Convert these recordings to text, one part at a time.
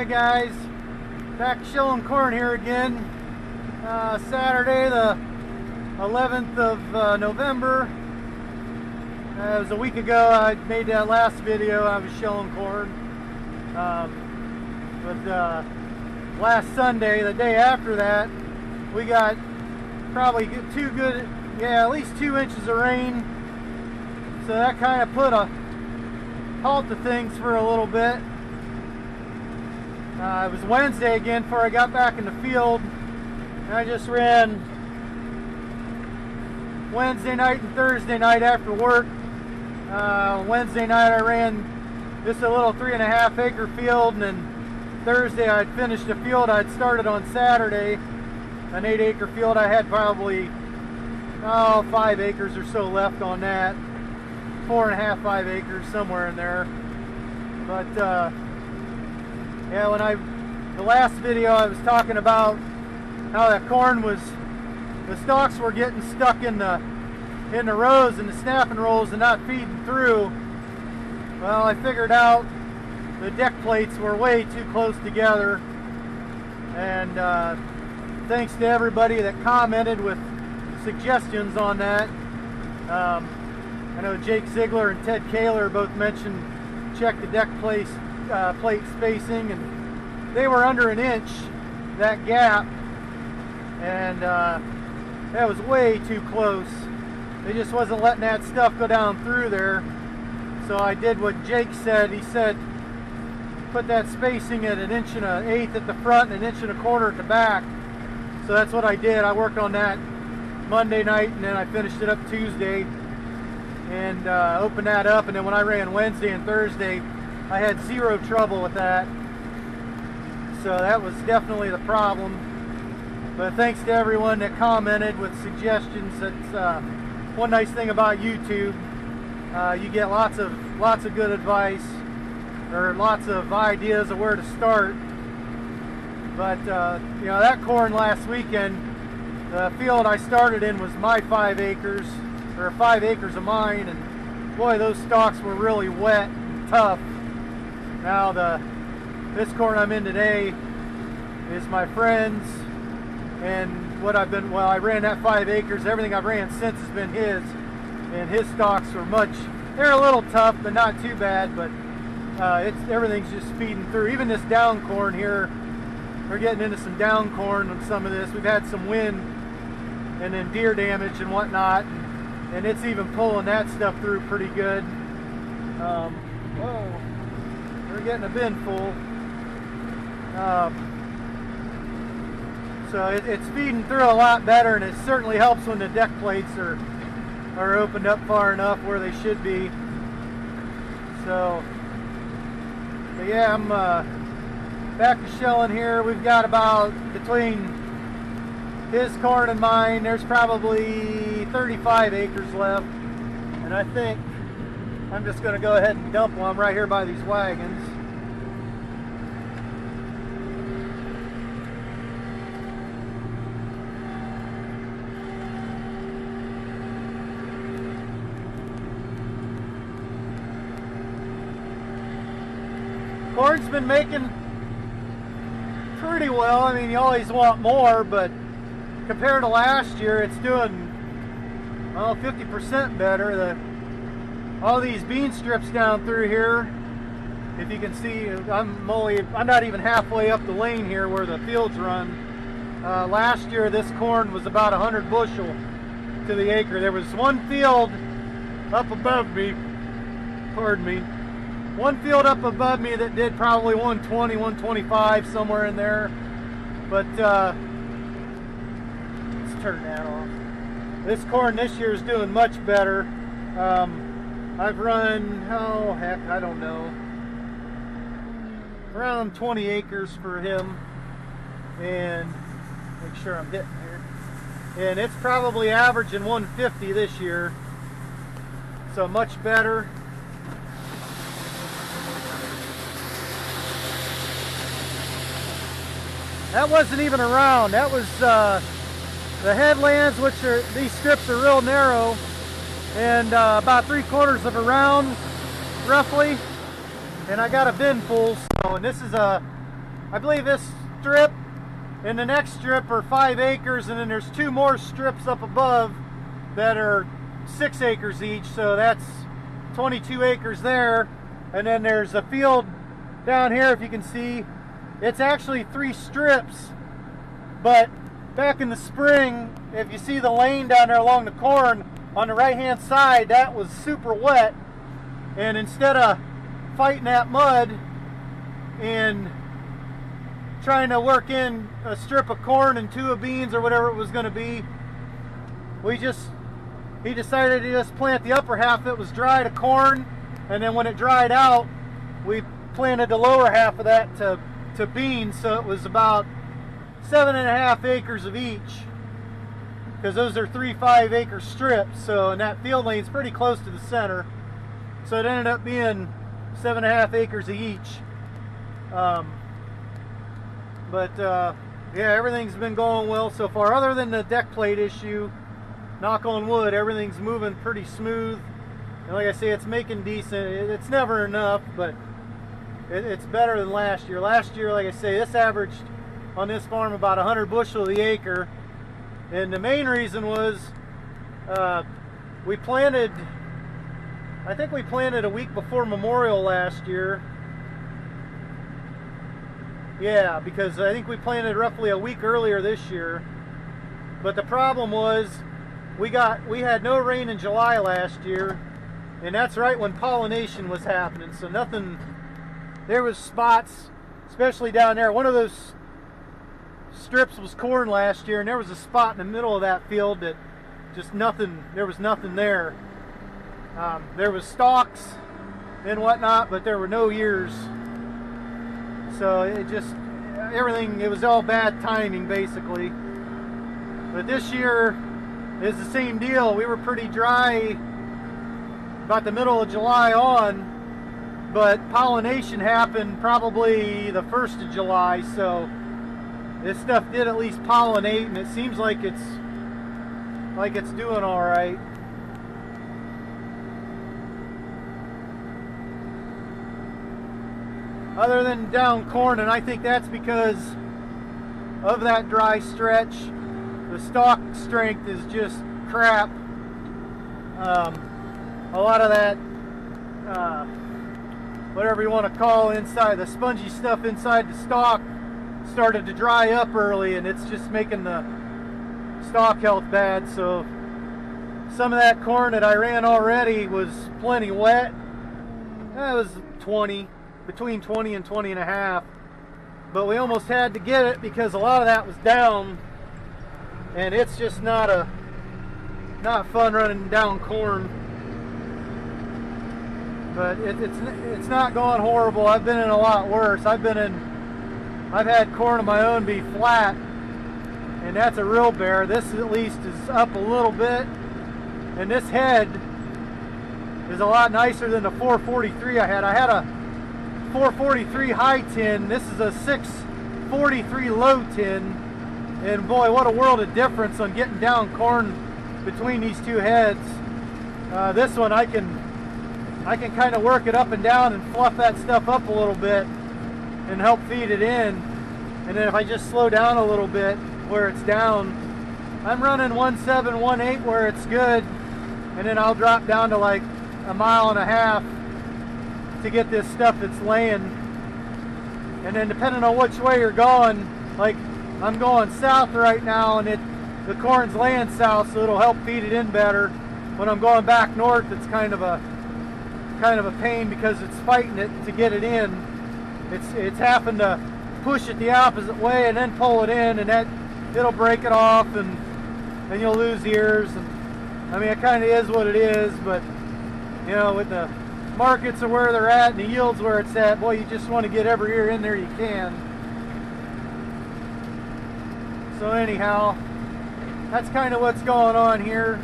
Hi guys, back shelling corn here again. Saturday the 11th of November. It was a week ago I made that last video. I was shelling corn. But last Sunday, the day after that, we got probably at least 2 inches of rain. So that kind of put a halt to things for a little bit. It was Wednesday again before I got back in the field, and I just ran Wednesday night and Thursday night after work. Wednesday night I ran just a little 3.5 acre field, and then Thursday I'd finished the field I'd started on Saturday, an 8 acre field. I had probably 5 acres or so left on that, 4.5, 5 acres, somewhere in there. But yeah, the last video I was talking about how that corn the stalks were getting stuck in the rows and the snapping rolls and not feeding through. Well, I figured out the deck plates were way too close together, and thanks to everybody that commented with suggestions on that. I know Jake Ziegler and Ted Kaler both mentioned check the deck plate spacing, and they were under an inch, that gap, and that was way too close. They just wasn't letting that stuff go down through there. So I did what Jake said. He said put that spacing at 1 1/8 inches at the front and 1.25 inches at the back. So that's what I did. I worked on that Monday night, and then I finished it up Tuesday and opened that up. And then when I ran Wednesday and Thursday, I had zero trouble with that. So that was definitely the problem. But thanks to everyone that commented with suggestions. That's one nice thing about YouTube. You get lots of good advice, or lots of ideas of where to start. But you know, that corn last weekend, the field I started in was my 5 acres, or 5 acres of mine, and boy, those stalks were really wet and tough. Now this corn I'm in today is my friend's, and I ran that 5 acres. Everything I've ran since has been his, and his stalks are they're a little tough, but not too bad. But everything's just feeding through. Even this down corn here, we're getting into some down corn on some of this. We've had some wind and then deer damage and whatnot, and it's even pulling that stuff through pretty good. Whoa, we're getting a bin full. So it's feeding through a lot better, and it certainly helps when the deck plates are opened up far enough where they should be. So, but yeah, I'm back to shelling here. We've got about, between his corn and mine, there's probably 35 acres left, and I think I'm just going to go ahead and dump one right here by these wagons. Corn's been making pretty well. I mean, you always want more, but compared to last year, it's doing 50% better. All these bean strips down through here, if you can see, I'm not even halfway up the lane here where the fields run. Last year, this corn was about 100 bushel to the acre. There was one field up above me, pardon me, one field up above me that did probably 120, 125, somewhere in there. But let's turn that off. This corn this year is doing much better. I've run, I don't know, around 20 acres for him, and make sure I'm hitting here. And it's probably averaging 150 this year, so much better. That wasn't even a round. That was the headlands, which these strips are real narrow, and about 3/4 of a round, roughly. And I got a bin full. So, and this is a I believe this strip and the next strip are 5 acres, and then there's 2 more strips up above that are 6 acres each, so that's 22 acres there. And then there's a field down here, if you can see. It's actually 3 strips, but back in the spring, if you see the lane down there along the corn on the right hand side, that was super wet, and instead of fighting that mud and trying to work in a strip of corn and 2 of beans or whatever it was going to be, he decided to just plant the upper half that was dry to corn, and then when it dried out, we planted the lower half of that to beans. So it was about 7.5 acres of each, because those are 3 5-acre strips. So, and that field lane's pretty close to the center, so it ended up being 7.5 acres of each. Yeah, everything's been going well so far, other than the deck plate issue. Knock on wood, everything's moving pretty smooth, and like I say, it's making decent. It's never enough, but it's better than last year. Last year, like I say, this averaged on this farm about 100 bushel the acre, and the main reason was we planted, I think we planted a week before Memorial last year. Yeah, because I think we planted roughly a week earlier this year. But the problem was we had no rain in July last year, and that's right when pollination was happening. So nothing, there was spots, especially down there. One of those strips was corn last year, and there was a spot in the middle of that field that just nothing, there was nothing there. There was stalks and whatnot, but there were no ears. So it just, everything, it was all bad timing basically. But this year is the same deal. We were pretty dry about the middle of July on, but pollination happened probably the 1st of July, so this stuff did at least pollinate, and it seems like it's doing all right. Other than down corn, and I think that's because of that dry stretch. The stalk strength is just crap. A lot of that, whatever you want to call inside, the spongy stuff inside the stalk started to dry up early, and it's just making the stalk health bad. So some of that corn that I ran already was plenty wet. It was between 20 and 20 and a half, but we almost had to get it because a lot of that was down, and it's just not fun running down corn. But it's not going horrible. I've been in a lot worse. I've had corn of my own be flat, and that's a real bear. This at least is up a little bit, and this head is a lot nicer than the 443 I had. I had a 443 high tin. This is a 643 low tin, and boy, what a world of difference on getting down corn between these 2 heads. This one I can kind of work it up and down and fluff that stuff up a little bit and help feed it in, and then if I just slow down a little bit where it's down, I'm running 1.7, 1.8 where it's good, and then I'll drop down to like 1.5 miles to get this stuff that's laying. And then depending on which way you're going, like I'm going south right now, and the corn's laying south, so it'll help feed it in better. When I'm going back north, it's kind of a pain because it's fighting it to get it in. It's having to push it the opposite way and then pull it in, and it'll break it off, and you'll lose ears. And I mean, it kind of is what it is, but you know, with the markets are where they're at and the yields where it's at, boy, you just want to get every ear in there you can. So anyhow, that's kind of what's going on here.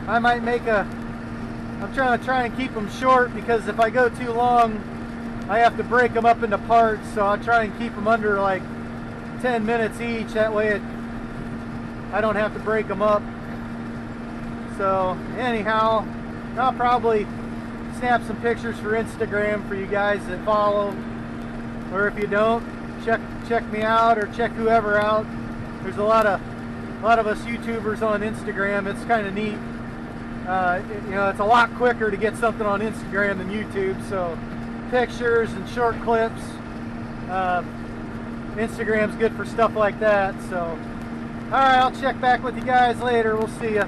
I might make I'm trying to keep them short, because if I go too long, I have to break them up into parts, so I'll try and keep them under like 10 minutes each. That way I don't have to break them up. So anyhow, I'll probably snap some pictures for Instagram for you guys that follow, or if you don't, check me out or check whoever out. There's a lot of us YouTubers on Instagram. It's kind of neat. You know, it's a lot quicker to get something on Instagram than YouTube. So pictures and short clips. Instagram's good for stuff like that. So, all right, I'll check back with you guys later. We'll see ya.